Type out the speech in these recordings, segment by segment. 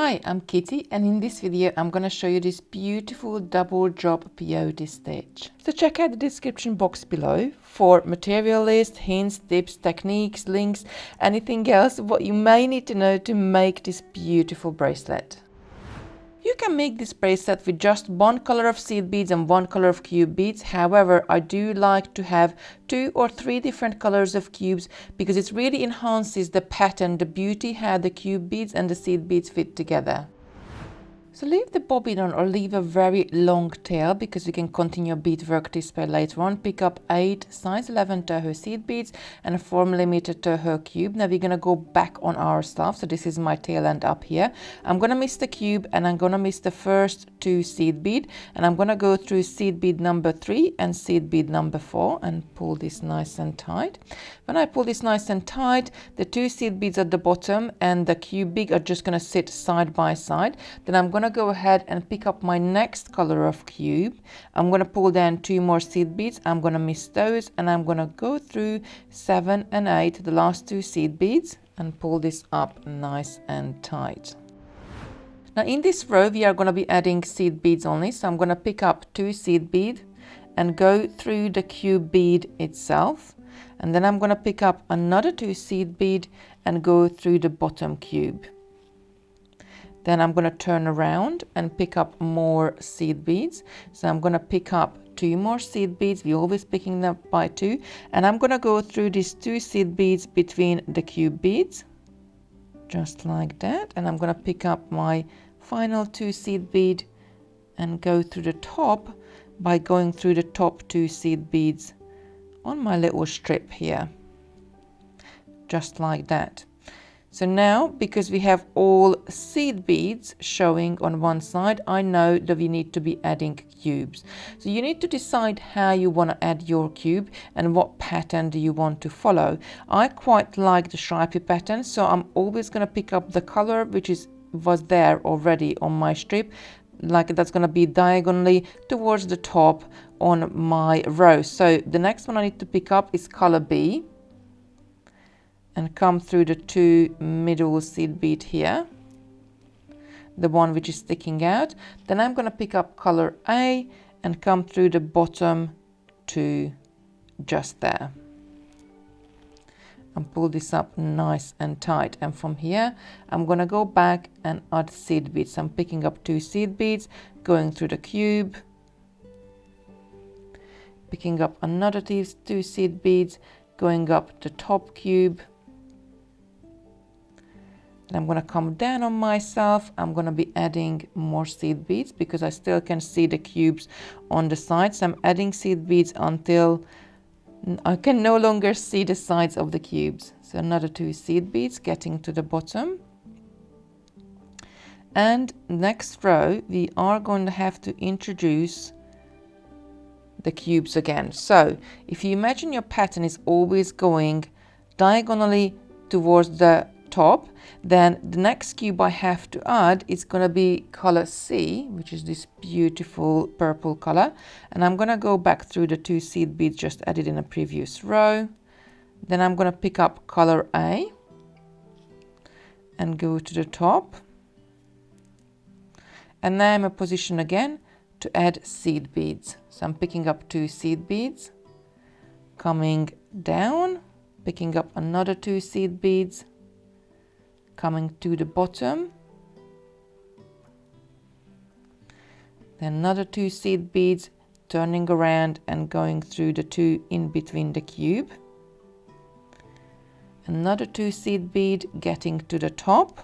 Hi, I'm Kitty, and in this video I'm going to show you this beautiful double drop peyote stitch. So check out the description box below for material list, hints, tips, techniques, links, anything else what you may need to know to make this beautiful bracelet. You can make this bracelet with just one color of seed beads and one color of cube beads. However, I do like to have 2 or 3 different colors of cubes because it really enhances the pattern, the beauty how the cube beads and the seed beads fit together. So leave the bobbin on or leave a very long tail because you can continue beadwork this way later on. Pick up 8 size 11 Toho seed beads and a 4mm Toho cube. Now we're going to go back on our stuff. So this is my tail end up here. I'm going to miss the cube and I'm going to miss the first 2 seed bead. And I'm going to go through seed bead number 3 and seed bead number 4 and pull this nice and tight. When I pull this nice and tight, the 2 seed beads at the bottom and the cube bead are just going to sit side by side. Then I'm going to go ahead and pick up my next color of cube. I'm going to pull down 2 more seed beads. I'm going to miss those and I'm going to go through 7 and 8, the last 2 seed beads, and pull this up nice and tight. Now in this row we are going to be adding seed beads only, so I'm going to pick up 2 seed beads and go through the cube bead itself, and then I'm going to pick up another 2 seed bead and go through the bottom cube. Then I'm going to turn around and pick up more seed beads. So I'm going to pick up 2 more seed beads. We're always picking them up by 2. And I'm going to go through these 2 seed beads between the cube beads. Just like that. And I'm going to pick up my final 2 seed bead and go through the top by going through the top 2 seed beads on my little strip here. Just like that. So now, because we have all seed beads showing on one side, I know that we need to be adding cubes. So you need to decide how you want to add your cube and what pattern do you want to follow. I quite like the stripy pattern, so I'm always going to pick up the color which was there already on my strip. Like that's going to be diagonally towards the top on my row. So the next one I need to pick up is color B. And come through the 2 middle seed bead here, the one which is sticking out. Then I'm going to pick up color A and come through the bottom 2 just there. And pull this up nice and tight. And from here, I'm going to go back and add seed beads. So I'm picking up 2 seed beads, going through the cube, picking up another 2 seed beads, going up the top cube. And I'm going to come down on myself. I'm going to be adding more seed beads because I still can see the cubes on the sides. So I'm adding seed beads until I can no longer see the sides of the cubes. So another 2 seed beads getting to the bottom. And next row, we are going to have to introduce the cubes again. So if you imagine your pattern is always going diagonally towards the top, then the next cube I have to add is going to be color C, which is this beautiful purple color, and I'm going to go back through the 2 seed beads just added in a previous row. Then I'm going to pick up color A and go to the top, and now I'm in a position again to add seed beads. So I'm picking up 2 seed beads, coming down, picking up another 2 seed beads, coming to the bottom, then another 2 seed beads, turning around and going through the 2 in between the cube, another 2 seed bead getting to the top,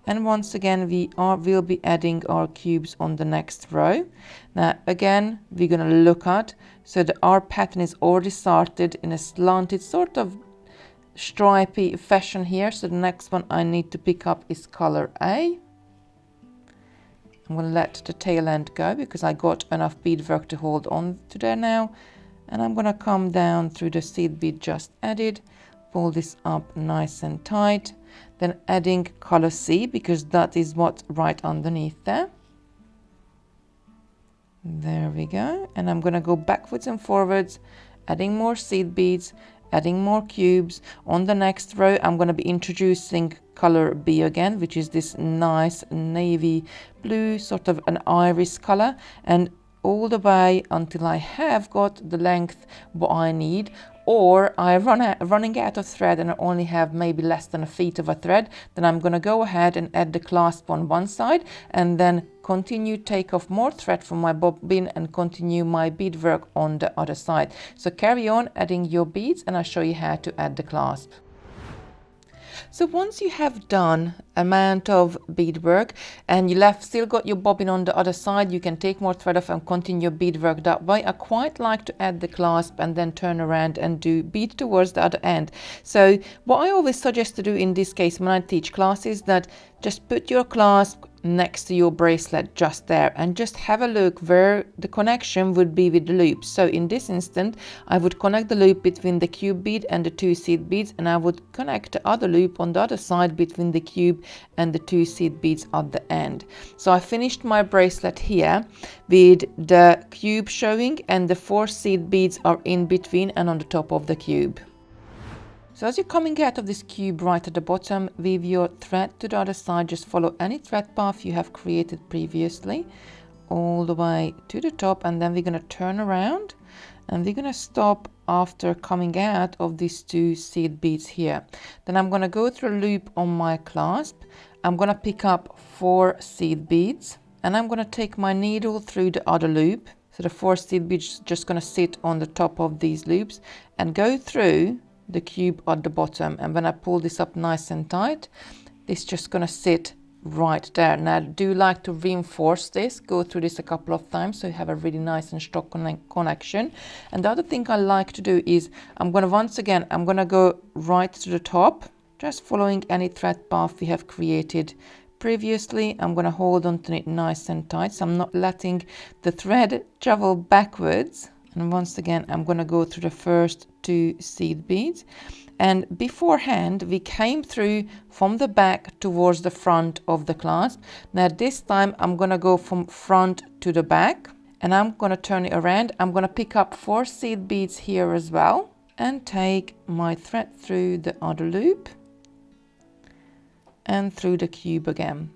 and once again we'll be adding our cubes on the next row. Now again we're going to look at, so that our pattern is already started in a slanted sort of stripy fashion here. So the next one I need to pick up is color A. I'm going to let the tail end go because I got enough beadwork to hold on to there now. And I'm going to come down through the seed bead just added, pull this up nice and tight, then adding color C because that is what's right underneath there. There we go. And I'm going to go backwards and forwards, adding more seed beads adding more cubes. On the next row, I'm going to be introducing color B again, which is this nice navy blue, sort of an iris color, and all the way until I have got the length what I need, or I running out of thread and I only have maybe less than a feet of a thread, then I'm going to go ahead and add the clasp on one side and then continue take off more thread from my bobbin and continue my beadwork on the other side. So carry on adding your beads and I'll show you how to add the clasp. So once you have done amount of beadwork and you still got your bobbin on the other side, you can take more thread off and continue your beadwork that way. I quite like to add the clasp and then turn around and do bead towards the other end. So what I always suggest to do in this case when I teach classes, that just put your clasp next to your bracelet just there and just have a look where the connection would be with the loop. So in this instant I would connect the loop between the cube bead and the 2 seed beads, and I would connect the other loop on the other side between the cube and the 2 seed beads at the end. So I finished my bracelet here with the cube showing and the 4 seed beads are in between and on the top of the cube. So as you're coming out of this cube right at the bottom, weave your thread to the other side. Just follow any thread path you have created previously all the way to the top, and then we're going to turn around and we're going to stop after coming out of these 2 seed beads here. Then I'm going to go through a loop on my clasp. I'm going to pick up 4 seed beads and I'm going to take my needle through the other loop. So the 4 seed beads just going to sit on the top of these loops and go through the cube at the bottom, and when I pull this up nice and tight, it's just gonna sit right there. Now I do like to reinforce this, go through this a couple of times so you have a really nice and strong connection. And the other thing I like to do is I'm gonna go right to the top, just following any thread path we have created previously. I'm gonna hold on to it nice and tight so I'm not letting the thread travel backwards. And once again, I'm going to go through the first 2 seed beads. And beforehand, we came through from the back towards the front of the clasp. Now this time, I'm going to go from front to the back. And I'm going to turn it around. I'm going to pick up 4 seed beads here as well. And take my thread through the other loop. And through the cube again.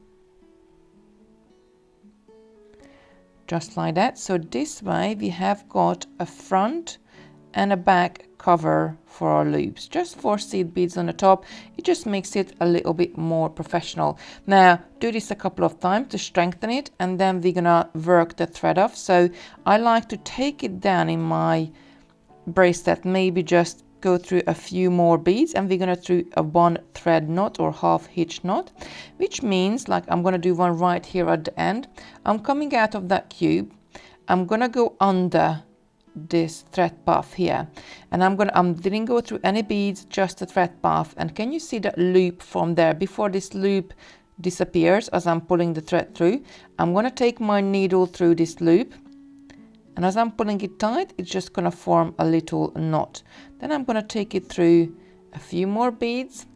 Just like that. So this way we have got a front and a back cover for our loops. Just 4 seed beads on the top. It just makes it a little bit more professional. Now do this a couple of times to strengthen it, and then we're gonna work the thread off. So I like to take it down in my bracelet, maybe just go through a few more beads, and we're gonna do a 1 thread knot or half hitch knot, which means like I'm gonna do one right here at the end. I'm coming out of that cube, I'm gonna go under this thread path here, and I didn't go through any beads, just a thread path. And can you see that loop from there? Before this loop disappears as I'm pulling the thread through, I'm gonna take my needle through this loop, and as I'm pulling it tight, it's just gonna form a little knot. Then I'm gonna take it through a few more beads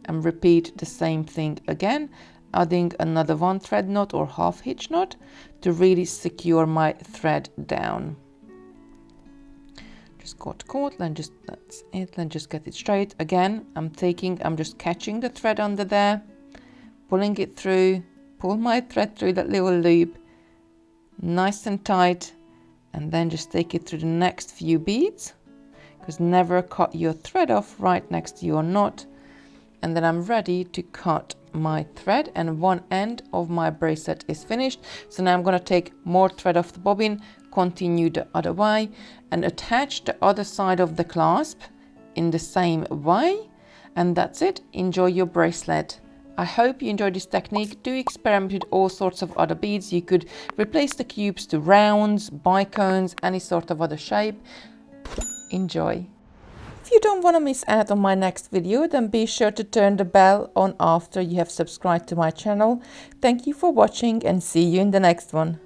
and repeat the same thing again, adding another 1 thread knot or half hitch knot to really secure my thread down. Just got caught, that's it, then just get it straight. Again, I'm just catching the thread under there, pulling it through, pull my thread through that little loop, nice and tight, and then just take it through the next few beads, because never cut your thread off right next to your knot. And then I'm ready to cut my thread, and one end of my bracelet is finished. So now I'm going to take more thread off the bobbin, continue the other way, and attach the other side of the clasp in the same way. And that's it. Enjoy your bracelet. I hope you enjoyed this technique. Do experiment with all sorts of other beads. You could replace the cubes to rounds, bicones, any sort of other shape. Enjoy. If you don't want to miss out on my next video, then be sure to turn the bell on after you have subscribed to my channel. Thank you for watching and see you in the next one.